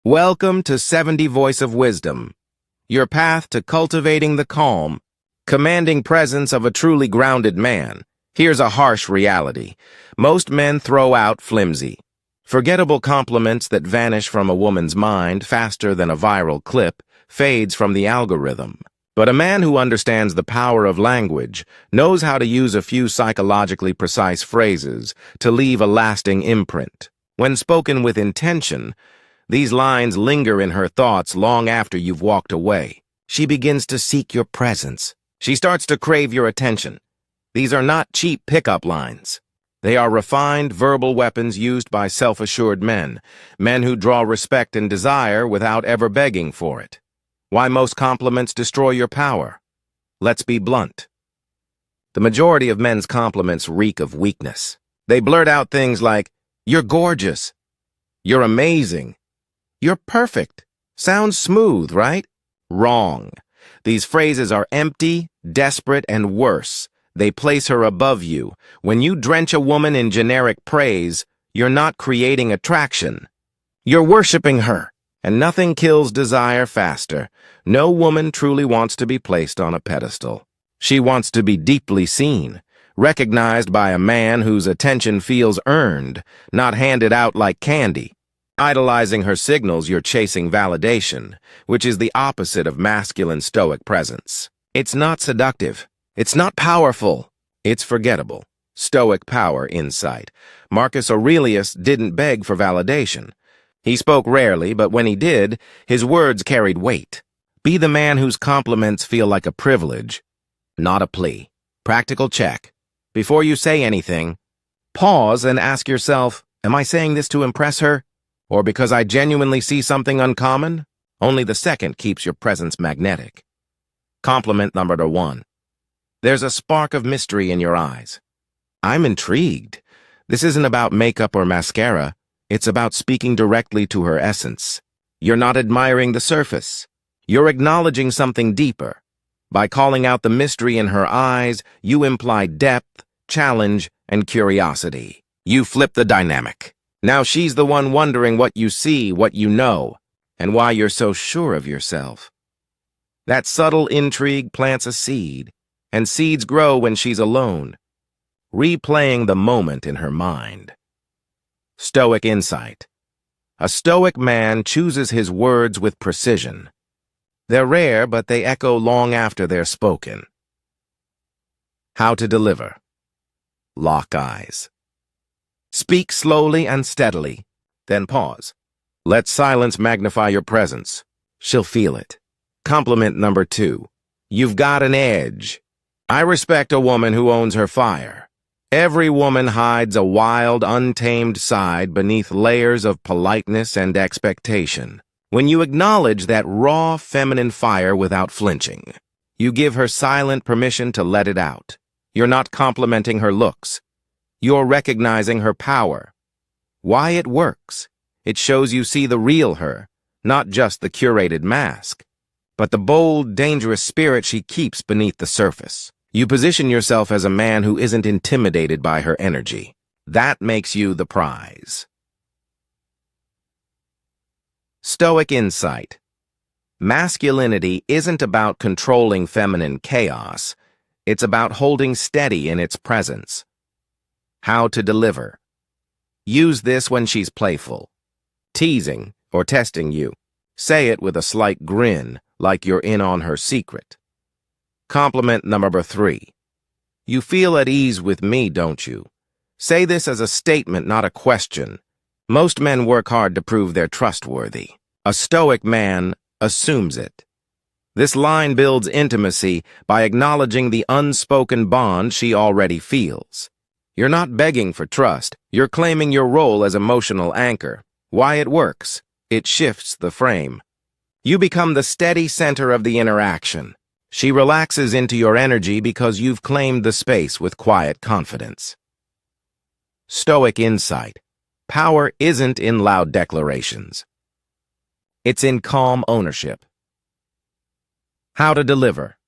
Welcome to 70 Voice of Wisdom, your path to cultivating the calm, commanding presence of a truly grounded man. Here's a harsh reality. Most men throw out flimsy, forgettable compliments that vanish from a woman's mind faster than a viral clip fades from the algorithm. But a man who understands the power of language knows how to use a few psychologically precise phrases to leave a lasting imprint. When spoken with intention, these lines linger in her thoughts long after you've walked away. She begins to seek your presence. She starts to crave your attention. These are not cheap pickup lines. They are refined verbal weapons used by self-assured men, men who draw respect and desire without ever begging for it. Why most compliments destroy your power? Let's be blunt. The majority of men's compliments reek of weakness. They blurt out things like, "You're gorgeous," "You're amazing," "You're perfect." Sounds smooth, right? Wrong. These phrases are empty, desperate, and worse. They place her above you. When you drench a woman in generic praise, you're not creating attraction. You're worshiping her. And nothing kills desire faster. No woman truly wants to be placed on a pedestal. She wants to be deeply seen, recognized by a man whose attention feels earned, not handed out like candy. Idolizing her signals you're chasing validation, which is the opposite of masculine stoic presence. It's not seductive. It's not powerful. It's forgettable. Stoic power insight. Marcus Aurelius didn't beg for validation. He spoke rarely, but when he did, his words carried weight. Be the man whose compliments feel like a privilege, not a plea. Practical check. Before you say anything, pause and ask yourself, am I saying this to impress her? Or because I genuinely see something uncommon? Only the second keeps your presence magnetic. Compliment number 1. There's a spark of mystery in your eyes. I'm intrigued. This isn't about makeup or mascara. It's about speaking directly to her essence. You're not admiring the surface. You're acknowledging something deeper. By calling out the mystery in her eyes, you imply depth, challenge, and curiosity. You flip the dynamic. Now she's the one wondering what you see, what you know, and why you're so sure of yourself. That subtle intrigue plants a seed, and seeds grow when she's alone, replaying the moment in her mind. Stoic insight. A stoic man chooses his words with precision. They're rare, but they echo long after they're spoken. How to deliver. Lock eyes. Speak slowly and steadily, then pause. Let silence magnify your presence. She'll feel it. Compliment number 2. You've got an edge. I respect a woman who owns her fire. Every woman hides a wild, untamed side beneath layers of politeness and expectation. When you acknowledge that raw, feminine fire without flinching, you give her silent permission to let it out. You're not complimenting her looks. You're recognizing her power. Why it works. It shows you see the real her, not just the curated mask, but the bold, dangerous spirit she keeps beneath the surface. You position yourself as a man who isn't intimidated by her energy. That makes you the prize. Stoic insight. Masculinity isn't about controlling feminine chaos. It's about holding steady in its presence. How to deliver. Use this when she's playful, teasing, or testing you. Say it with a slight grin, like you're in on her secret. Compliment number 3. You feel at ease with me, don't you? Say this as a statement, not a question. Most men work hard to prove they're trustworthy. A stoic man assumes it. This line builds intimacy by acknowledging the unspoken bond she already feels. You're not begging for trust. You're claiming your role as emotional anchor. Why it works? It shifts the frame. You become the steady center of the interaction. She relaxes into your energy because you've claimed the space with quiet confidence. Stoic insight. Power isn't in loud declarations. It's in calm ownership. How to deliver.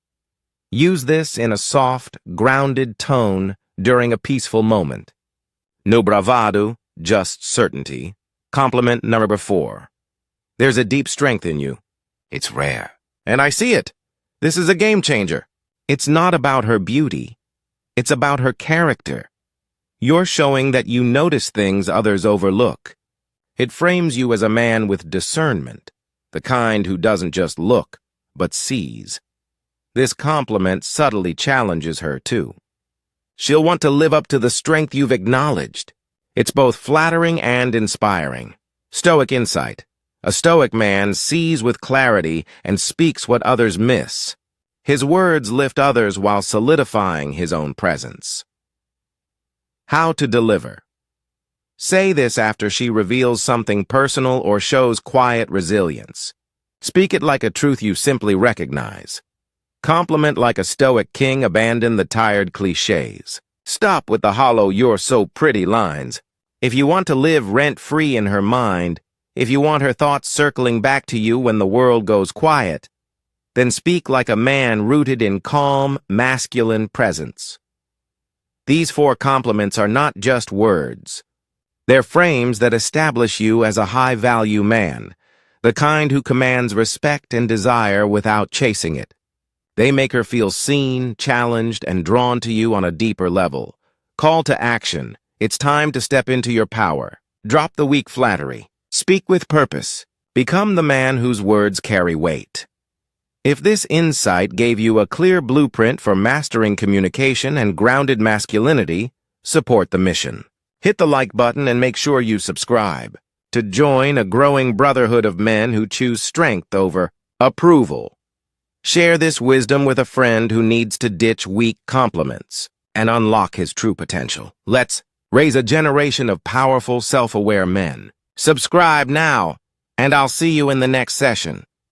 Use this in a soft, grounded tone during a peaceful moment. No bravado, just certainty. Compliment number 4. There's a deep strength in you. It's rare. And I see it. This is a game changer. It's not about her beauty. It's about her character. You're showing that you notice things others overlook. It frames you as a man with discernment, the kind who doesn't just look, but sees. This compliment subtly challenges her, too. She'll want to live up to the strength you've acknowledged. It's both flattering and inspiring. Stoic insight. A stoic man sees with clarity and speaks what others miss. His words lift others while solidifying his own presence. How to deliver. Say this after she reveals something personal or shows quiet resilience. Speak it like a truth you simply recognize. Compliment like a stoic king, abandon the tired cliches. Stop with the hollow "you're so pretty" lines. If you want to live rent-free in her mind, if you want her thoughts circling back to you when the world goes quiet, then speak like a man rooted in calm, masculine presence. These 4 compliments are not just words. They're frames that establish you as a high-value man, the kind who commands respect and desire without chasing it. They make her feel seen, challenged, and drawn to you on a deeper level. Call to action. It's time to step into your power. Drop the weak flattery. Speak with purpose. Become the man whose words carry weight. If this insight gave you a clear blueprint for mastering communication and grounded masculinity, support the mission. Hit the like button and make sure you subscribe to join a growing brotherhood of men who choose strength over approval. Share this wisdom with a friend who needs to ditch weak compliments and unlock his true potential. Let's raise a generation of powerful, self-aware men. Subscribe now, and I'll see you in the next session.